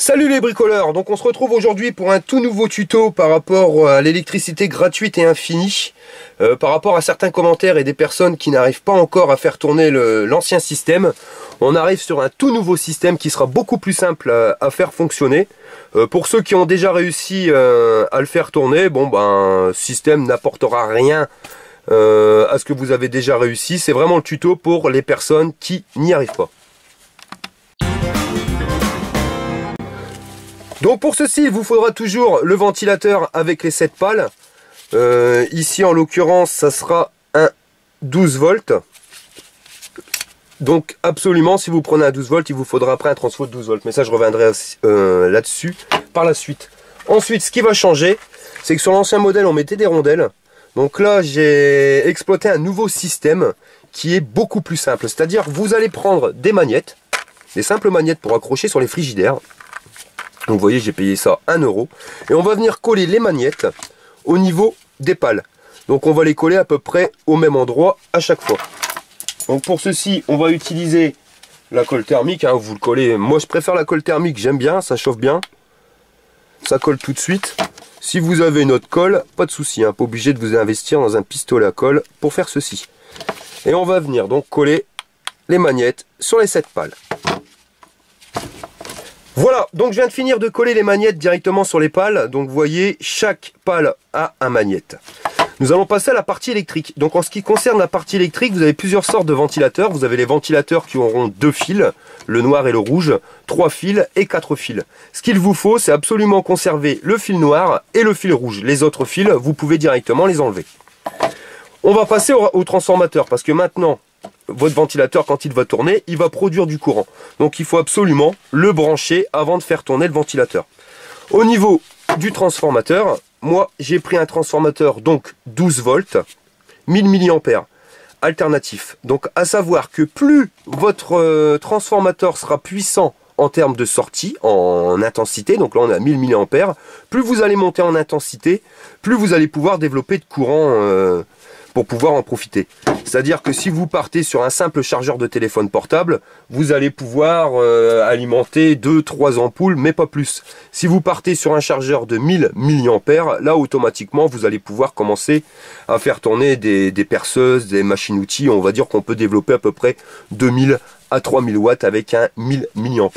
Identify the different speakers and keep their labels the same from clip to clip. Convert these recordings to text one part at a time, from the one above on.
Speaker 1: Salut les bricoleurs, donc on se retrouve aujourd'hui pour un tout nouveau tuto par rapport à l'électricité gratuite et infinie, par rapport à certains commentaires et des personnes qui n'arrivent pas encore à faire tourner l'ancien système. On arrive sur un tout nouveau système qui sera beaucoup plus simple à faire fonctionner. Pour ceux qui ont déjà réussi à le faire tourner, bon ben, système n'apportera rien à ce que vous avez déjà réussi. C'est vraiment le tuto pour les personnes qui n'y arrivent pas. Donc pour ceci, il vous faudra toujours le ventilateur avec les 7 pales. Ici en l'occurrence, ça sera un 12 volts. Donc absolument, si vous prenez un 12 volts, il vous faudra après un transfo de 12 volts. Mais ça, je reviendrai là-dessus par la suite. Ensuite, ce qui va changer, c'est que sur l'ancien modèle, on mettait des rondelles. Donc là, j'ai exploité un nouveau système qui est beaucoup plus simple. C'est-à-dire, vous allez prendre des magnettes, des simples magnettes pour accrocher sur les frigidaires. Donc vous voyez, j'ai payé ça 1 €. Et on va venir coller les magnettes au niveau des pales. Donc on va les coller à peu près au même endroit à chaque fois. Donc pour ceci, on va utiliser la colle thermique. Hein, vous le collez. Moi je préfère la colle thermique, j'aime bien, ça chauffe bien. Ça colle tout de suite. Si vous avez une autre colle, pas de souci, hein, pas obligé de vous investir dans un pistolet à colle pour faire ceci. Et on va venir donc coller les magnettes sur les 7 pales. Voilà, donc je viens de finir de coller les magnettes directement sur les pales. Donc vous voyez, chaque pale a un magnète. Nous allons passer à la partie électrique. Donc en ce qui concerne la partie électrique, vous avez plusieurs sortes de ventilateurs. Vous avez les ventilateurs qui auront 2 fils, le noir et le rouge, 3 fils et 4 fils. Ce qu'il vous faut, c'est absolument conserver le fil noir et le fil rouge. Les autres fils, vous pouvez directement les enlever. On va passer au transformateur parce que maintenant, votre ventilateur, quand il va tourner, il va produire du courant. Donc il faut absolument le brancher avant de faire tourner le ventilateur. Au niveau du transformateur, moi j'ai pris un transformateur donc 12 volts, 1000 mAh, alternatif. Donc à savoir que plus votre transformateur sera puissant en termes de sortie, en intensité, donc là on a 1000 mAh, plus vous allez monter en intensité, plus vous allez pouvoir développer de courant pour pouvoir en profiter. C'est-à-dire que si vous partez sur un simple chargeur de téléphone portable, vous allez pouvoir alimenter 2-3 ampoules, mais pas plus. Si vous partez sur un chargeur de 1000 mAh, là automatiquement vous allez pouvoir commencer à faire tourner des perceuses, des machines-outils. On va dire qu'on peut développer à peu près 2000 à 3000 watts avec un 1000 mAh.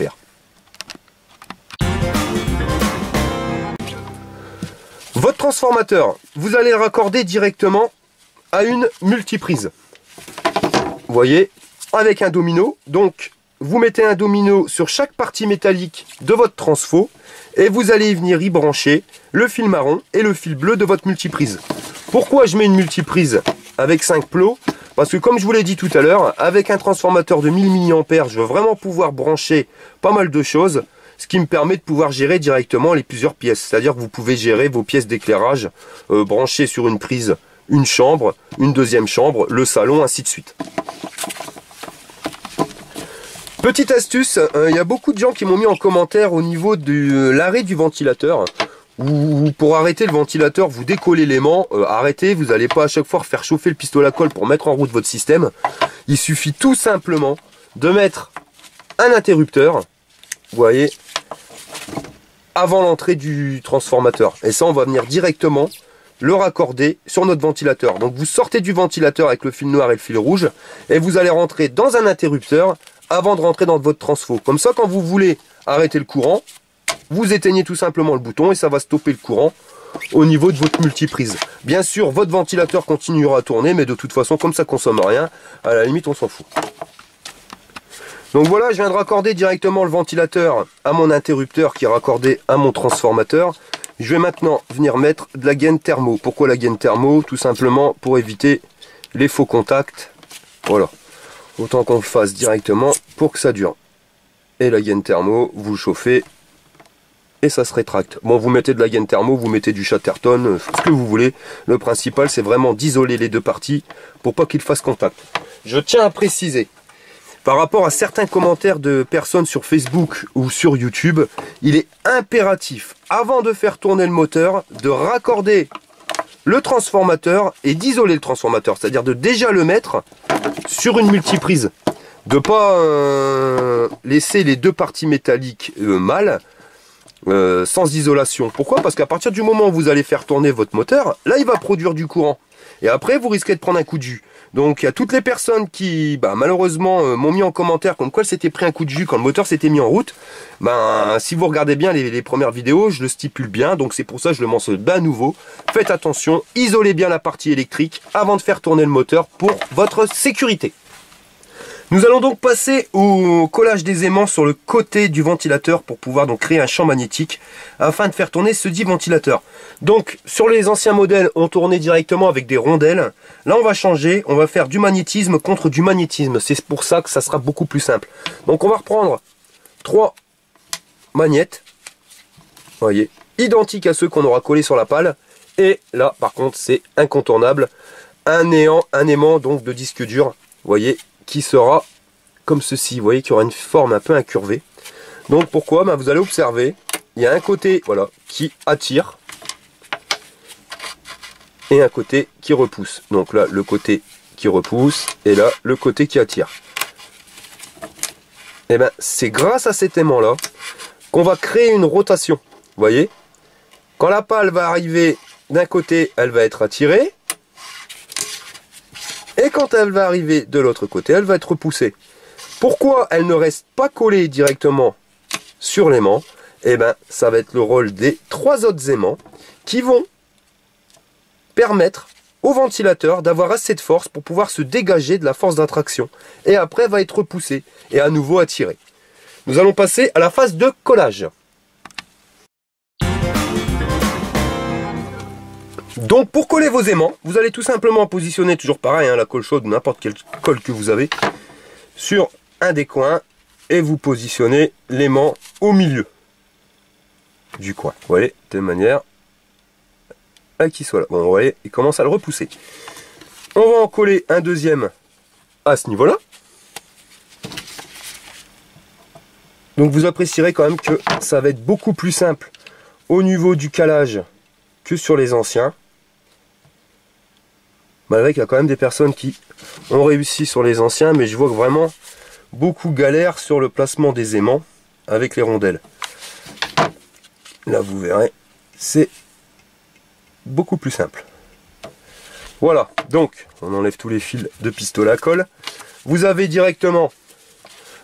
Speaker 1: Votre transformateur, vous allez le raccorder directement à une multiprise. Vous voyez, avec un domino. Donc, vous mettez un domino sur chaque partie métallique de votre transfo et vous allez venir y brancher le fil marron et le fil bleu de votre multiprise. Pourquoi je mets une multiprise avec 5 plots? Parce que comme je vous l'ai dit tout à l'heure, avec un transformateur de 1000 mAh, je veux vraiment pouvoir brancher pas mal de choses, ce qui me permet de pouvoir gérer directement les plusieurs pièces. C'est-à-dire que vous pouvez gérer vos pièces d'éclairage branchées sur une prise, une chambre, une deuxième chambre, le salon, ainsi de suite. Petite astuce, il y a beaucoup de gens qui m'ont mis en commentaire au niveau de l'arrêt du ventilateur. Ou pour arrêter le ventilateur, vous décollez l'aimant, arrêtez, vous n'allez pas à chaque fois faire chauffer le pistolet à colle pour mettre en route votre système. Il suffit tout simplement de mettre un interrupteur, vous voyez, avant l'entrée du transformateur. Et ça, on va venir directement le raccorder sur notre ventilateur. Donc vous sortez du ventilateur avec le fil noir et le fil rouge et vous allez rentrer dans un interrupteur avant de rentrer dans votre transfo. Comme ça, quand vous voulez arrêter le courant, vous éteignez tout simplement le bouton et ça va stopper le courant au niveau de votre multiprise. Bien sûr, votre ventilateur continuera à tourner, mais de toute façon, comme ça consomme rien, à la limite, on s'en fout. Donc voilà, je viens de raccorder directement le ventilateur à mon interrupteur qui est raccordé à mon transformateur. Je vais maintenant venir mettre de la gaine thermo. Pourquoi la gaine thermo? Tout simplement pour éviter les faux contacts. Voilà. Autant qu'on le fasse directement pour que ça dure. Et la gaine thermo, vous le chauffez et ça se rétracte. Bon, vous mettez de la gaine thermo, vous mettez du Chatterton, ce que vous voulez. Le principal, c'est vraiment d'isoler les deux parties pour pas qu'ils fassent contact. Je tiens à préciser, par rapport à certains commentaires de personnes sur Facebook ou sur YouTube, il est impératif, avant de faire tourner le moteur, de raccorder le transformateur et d'isoler le transformateur. C'est-à-dire de déjà le mettre sur une multiprise. De ne pas laisser les deux parties métalliques mal. sans isolation. Pourquoi? Parce qu'à partir du moment où vous allez faire tourner votre moteur, là il va produire du courant. Et après vous risquez de prendre un coup de jus. Donc il y a toutes les personnes qui malheureusement m'ont mis en commentaire comme quoi s'était pris un coup de jus quand le moteur s'était mis en route. Si vous regardez bien les premières vidéos, je le stipule bien, donc c'est pour ça que je le mentionne à nouveau. Faites attention, isolez bien la partie électrique avant de faire tourner le moteur pour votre sécurité. Nous allons donc passer au collage des aimants sur le côté du ventilateur pour pouvoir donc créer un champ magnétique afin de faire tourner ce dit ventilateur. Donc sur les anciens modèles, on tournait directement avec des rondelles. Là on va changer, on va faire du magnétisme contre du magnétisme. C'est pour ça que ça sera beaucoup plus simple. Donc on va reprendre 3 magnettes, voyez, identiques à ceux qu'on aura collés sur la pale. Et là par contre c'est incontournable, un aimant donc de disque dur, voyez, qui sera comme ceci, vous voyez, qui aura une forme un peu incurvée. Donc pourquoi? Vous allez observer, il y a un côté voilà qui attire et un côté qui repousse. Donc là le côté qui repousse et là le côté qui attire. Et c'est grâce à cet aimant là qu'on va créer une rotation. Vous voyez, quand la pale va arriver d'un côté, elle va être attirée. Et quand elle va arriver de l'autre côté, elle va être repoussée. Pourquoi elle ne reste pas collée directement sur l'aimant? Ça va être le rôle des 3 autres aimants qui vont permettre au ventilateur d'avoir assez de force pour pouvoir se dégager de la force d'attraction. Et après, va être repoussé et à nouveau attiré. Nous allons passer à la phase de collage. Donc pour coller vos aimants, vous allez tout simplement positionner, toujours pareil, la colle chaude, n'importe quelle colle que vous avez, sur un des coins et vous positionnez l'aimant au milieu du coin. Vous voyez, de manière à qu'il soit là. Bon, vous voyez, il commence à le repousser. On va en coller un deuxième à ce niveau-là. Donc vous apprécierez quand même que ça va être beaucoup plus simple au niveau du calage que sur les anciens. Malgré qu'il y a quand même des personnes qui ont réussi sur les anciens, mais je vois que vraiment beaucoup galèrent sur le placement des aimants avec les rondelles. Là vous verrez, c'est beaucoup plus simple. Voilà, donc on enlève tous les fils de pistolet à colle. Vous avez directement,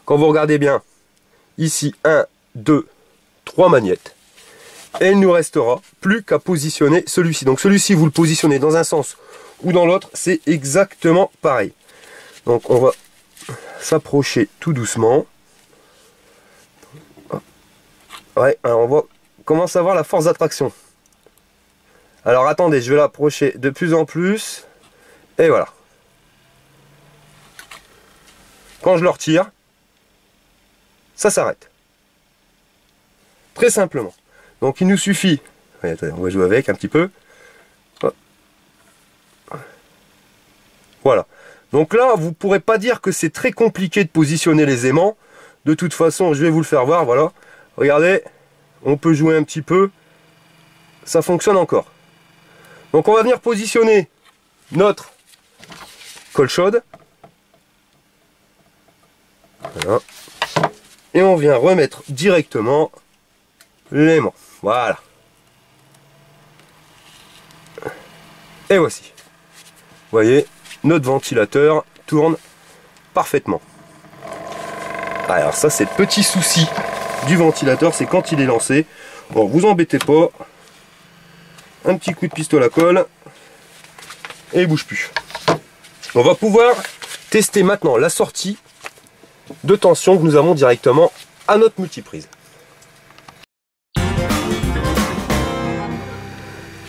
Speaker 1: quand vous regardez bien, ici 1, 2, 3 magnettes. Et il ne nous restera plus qu'à positionner celui-ci. Donc celui-ci, vous le positionnez dans un sens ou dans l'autre, c'est exactement pareil. Donc on va s'approcher tout doucement. Ouais, alors on va commencer à voir la force d'attraction. Alors attendez, je vais l'approcher de plus en plus. Et voilà. Quand je le retire, ça s'arrête. Très simplement. Donc il nous suffit, attendez, on va jouer avec un petit peu. Voilà. Donc là, vous ne pourrez pas dire que c'est très compliqué de positionner les aimants. De toute façon, je vais vous le faire voir, voilà. Regardez, on peut jouer un petit peu. Ça fonctionne encore. Donc on va venir positionner notre colle chaude. Voilà. Et on vient remettre directement l'aimant. Voilà. Et voici. Vous voyez, notre ventilateur tourne parfaitement. Alors ça, c'est le petit souci du ventilateur, c'est quand il est lancé. Bon, vous embêtez pas. Un petit coup de pistolet à colle. Et il bouge plus. On va pouvoir tester maintenant la sortie de tension que nous avons directement à notre multiprise.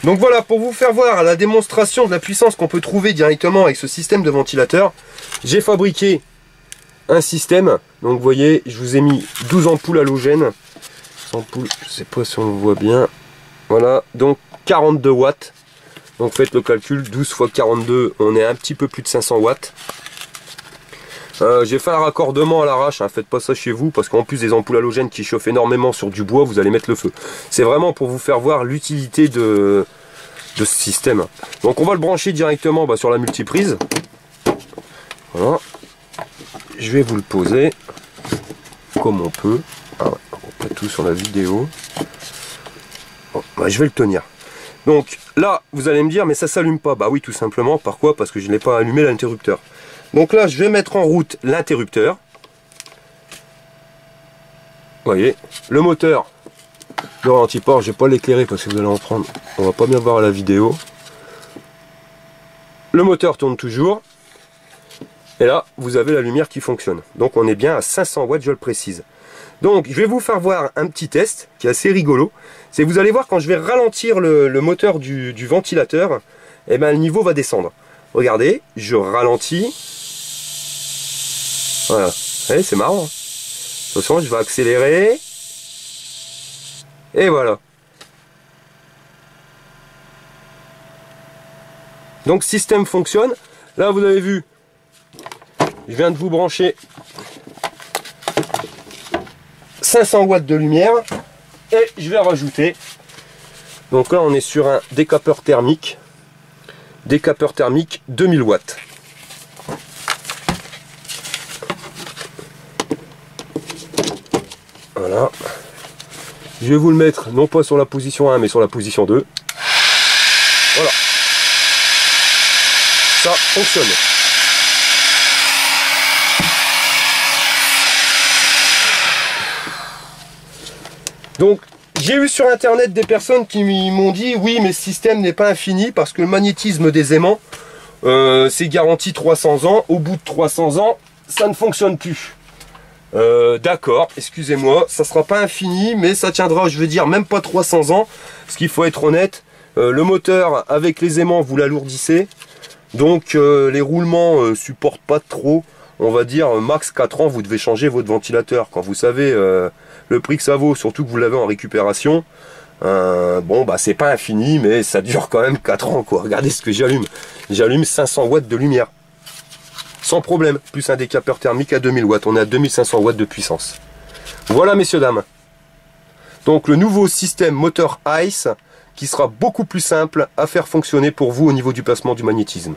Speaker 1: Donc voilà, pour vous faire voir la démonstration de la puissance qu'on peut trouver directement avec ce système de ventilateur, j'ai fabriqué un système. Donc vous voyez, je vous ai mis 12 ampoules halogènes. Ampoules, je sais pas si on le voit bien. Voilà, donc 42 watts. Donc faites le calcul, 12 fois 42, on est un petit peu plus de 500 watts. J'ai fait un raccordement à l'arrache, faites pas ça chez vous, parce qu'en plus des ampoules halogènes qui chauffent énormément sur du bois, vous allez mettre le feu. C'est vraiment pour vous faire voir l'utilité de ce système. Donc on va le brancher directement sur la multiprise. Voilà. Je vais vous le poser comme on peut. Ah ouais, on pas tout sur la vidéo. Ouais, je vais le tenir. Donc là, vous allez me dire, mais ça s'allume pas. Bah oui, tout simplement. Pourquoi? Parce que je n'ai pas allumé l'interrupteur. Donc là, je vais mettre en route l'interrupteur. Vous voyez, le moteur ne ralentit pas. Je vais pas l'éclairer parce que vous allez en prendre. On va pas bien voir à la vidéo. Le moteur tourne toujours. Et là, vous avez la lumière qui fonctionne. Donc on est bien à 500 watts, je le précise. Donc je vais vous faire voir un petit test qui est assez rigolo. C'est que vous allez voir quand je vais ralentir le moteur du ventilateur, et ben, le niveau va descendre. Regardez, je ralentis. Voilà, ouais, c'est marrant. De toute façon, je vais accélérer. Et voilà. Donc système fonctionne. Là vous avez vu, je viens de vous brancher 500 watts de lumière et je vais rajouter. Donc là on est sur un décapeur thermique 2000 watts. Voilà. Je vais vous le mettre non pas sur la position 1 mais sur la position 2. Voilà. Ça fonctionne. Donc j'ai eu sur internet des personnes qui m'ont dit oui mais ce système n'est pas infini parce que le magnétisme des aimants c'est garanti 300 ans, au bout de 300 ans ça ne fonctionne plus. D'accord, excusez-moi, ça sera pas infini mais ça tiendra, je veux dire, même pas 300 ans, parce qu'il faut être honnête, le moteur avec les aimants vous l'alourdissez, donc les roulements supportent pas trop, on va dire max 4 ans vous devez changer votre ventilateur. Quand vous savez le prix que ça vaut, surtout que vous l'avez en récupération, bon bah c'est pas infini mais ça dure quand même 4 ans quoi. Regardez ce que j'allume, j'allume 500 watts de lumière sans problème, plus un décapeur thermique à 2000 watts, on est à 2500 watts de puissance. Voilà messieurs dames, donc le nouveau système moteur ICE qui sera beaucoup plus simple à faire fonctionner pour vous au niveau du placement du magnétisme.